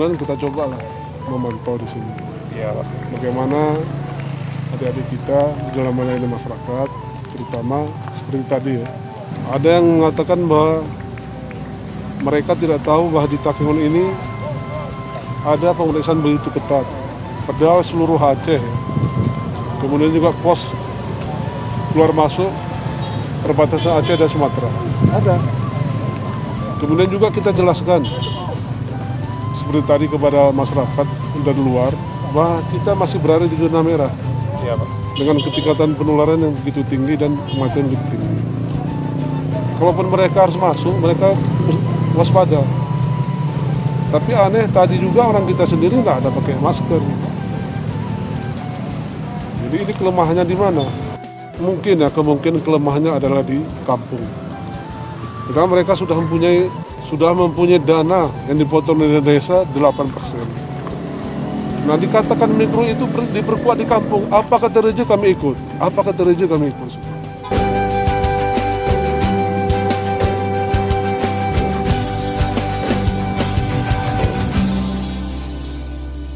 bulan kita coba lah memantau di sini. Iya, Pak. Bagaimana adik-adik kita dalam melayani masyarakat, terutama seperti tadi ya. Ada yang mengatakan bahwa mereka tidak tahu bahwa di Takengon ini ada pemeriksaan begitu ketat. Padahal seluruh Aceh, kemudian juga pos keluar masuk perbatasan Aceh dan Sumatera. Ada. Kemudian juga kita jelaskan seperti tadi kepada masyarakat dari luar bahwa kita masih berada di zona merah Iya, Pak. dengan ketingkatan penularan yang begitu tinggi dan kematian begitu tinggi. Kalaupun mereka harus masuk, mereka waspada. Tapi aneh tadi juga orang kita sendiri nggak ada pakai masker. Jadi ini kelemahannya di mana? Mungkin ya, kemungkinan kelemahannya adalah di kampung. Karena mereka sudah mempunyai dana yang dipotong dari desa 8%. Nah, dikatakan mikro itu diperkuat di kampung. Apa kata Reja kami ikut? Apa kata Reja kami ikut?